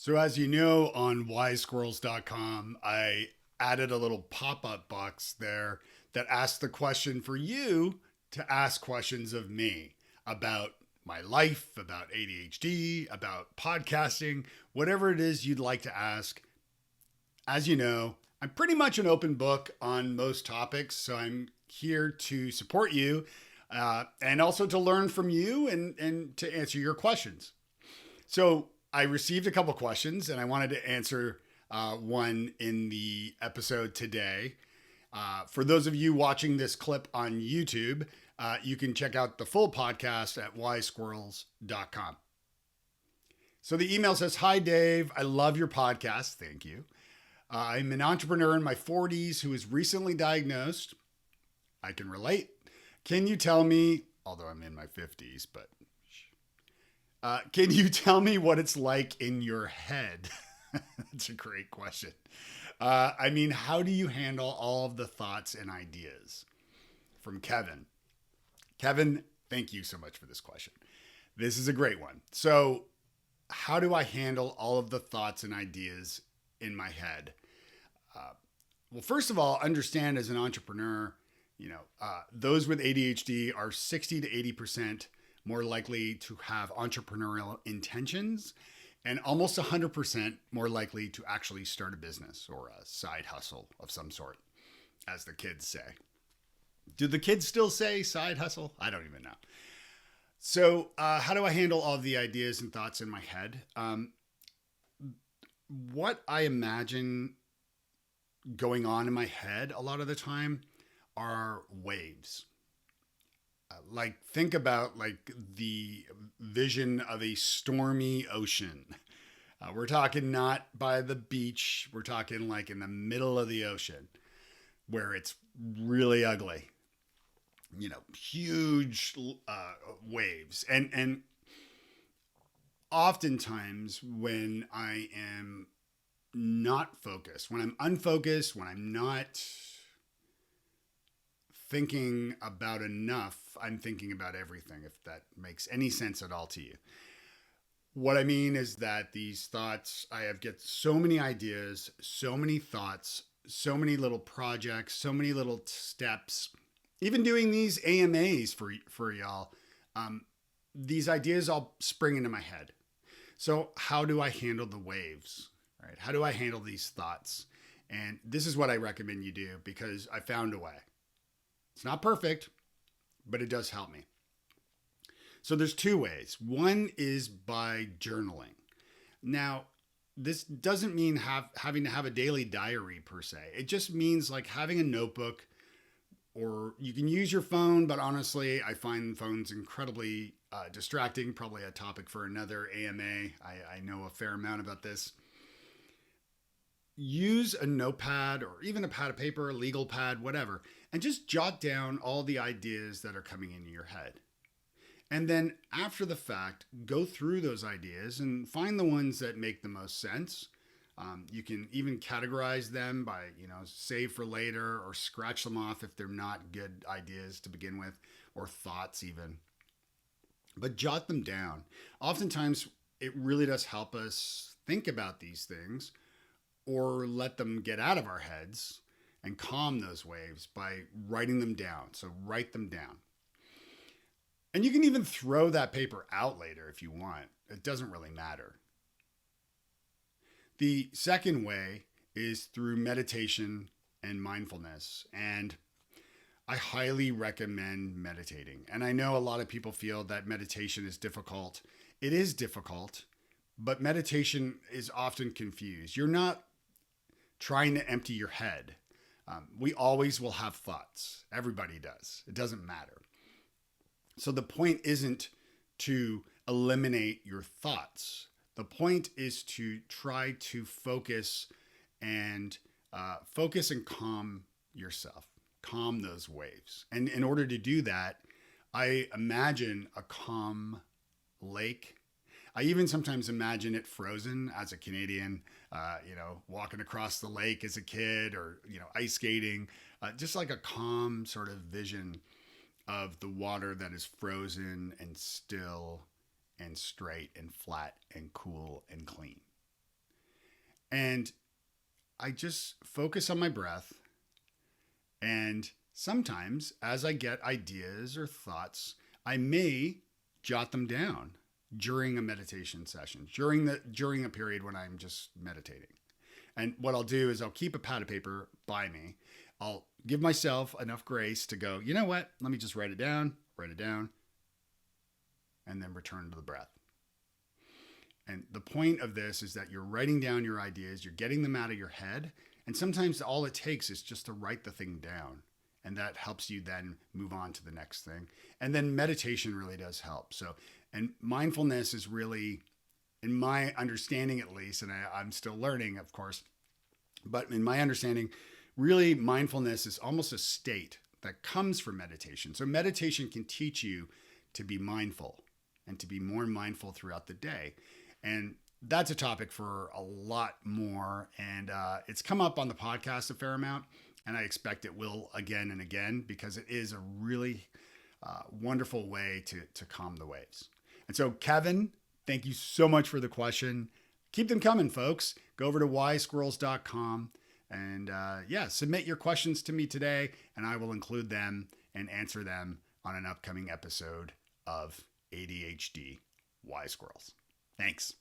So, as you know, on wisesquirrels.com, I added a little pop up box there that asks the question for you to ask questions of me about my life, about ADHD, about podcasting, whatever it is you'd like to ask. As you know, I'm pretty much an open book on most topics, so I'm here to support you and also to learn from you and to answer your questions. So I received a couple questions and I wanted to answer one in the episode today. For those of you watching this clip on YouTube, you can check out the full podcast at wisesquirrels.com. So the email says, "Hi, Dave. I love your podcast." Thank you. I'm an entrepreneur in my 40s who was recently diagnosed. I can relate. Can you tell me, although I'm in my 50s, but can you tell me what it's like in your head? That's a great question. How do you handle all of the thoughts and ideas? From Kevin. Kevin, thank you so much for this question. This is a great one. So, how do I handle all of the thoughts and ideas in my head? Well, first of all, understand as an entrepreneur, those with ADHD are 60 to 80% more likely to have entrepreneurial intentions and almost 100% more likely to actually start a business or a side hustle of some sort, as the kids say. Do the kids still say side hustle? I don't even know. So how do I handle all the ideas and thoughts in my head? What I imagine going on in my head a lot of the time are waves. Think about the vision of a stormy ocean. We're talking not by the beach. We're talking like in the middle of the ocean where it's really ugly, huge waves. And oftentimes when I am not focused, when I'm unfocused, when I'm not thinking about enough, I'm thinking about everything, if that makes any sense at all to you. What I mean is that these thoughts, get so many ideas, so many thoughts, so many little projects, so many little steps. Even doing these AMAs for y'all, these ideas all spring into my head. So how do I handle the waves? Right? How do I handle these thoughts? And this is what I recommend you do because I found a way. It's not perfect, but it does help me. So there's two ways. One is by journaling. Now, this doesn't mean having to have a daily diary per se. It just means like having a notebook, or you can use your phone, but honestly, I find phones incredibly distracting. Probably a topic for another AMA. I know a fair amount about this. Use a notepad or even a pad of paper, a legal pad, whatever, and just jot down all the ideas that are coming into your head. And then after the fact, go through those ideas and find the ones that make the most sense. You can even categorize them by, save for later or scratch them off if they're not good ideas to begin with, or thoughts even. But jot them down. Oftentimes, it really does help us think about these things or let them get out of our heads and calm those waves by writing them down. So write them down. And you can even throw that paper out later if you want. It doesn't really matter. The second way is through meditation and mindfulness. And I highly recommend meditating. And I know a lot of people feel that meditation is difficult. It is difficult, but meditation is often confused. You're not trying to empty your head. We always will have thoughts. Everybody does. It doesn't matter. So the point isn't to eliminate your thoughts. The point is to try to focus and calm yourself, calm those waves. And in order to do that, I imagine a calm lake. I even sometimes imagine it frozen as a Canadian, walking across the lake as a kid or, ice skating, just like a calm sort of vision of the water that is frozen and still and straight and flat and cool and clean. And I just focus on my breath. And sometimes as I get ideas or thoughts, I may jot them down during a meditation session, during a period when I'm just meditating. And what I'll do is I'll keep a pad of paper by me. I'll give myself enough grace to go, you know what? Let me just write it down, and then return to the breath. And the point of this is that you're writing down your ideas, you're getting them out of your head. And sometimes all it takes is just to write the thing down. And that helps you then move on to the next thing. And then meditation really does help. So, and mindfulness is really, in my understanding at least, and I'm still learning, of course, but in my understanding, really mindfulness is almost a state that comes from meditation. So meditation can teach you to be mindful and to be more mindful throughout the day. And that's a topic for a lot more. And it's come up on the podcast a fair amount. And I expect it will again and again, because it is a really wonderful way to calm the waves. And so, Kevin, thank you so much for the question. Keep them coming, folks. Go over to wisesquirrels.com and submit your questions to me today, and I will include them and answer them on an upcoming episode of ADHD Wise Squirrels. Thanks.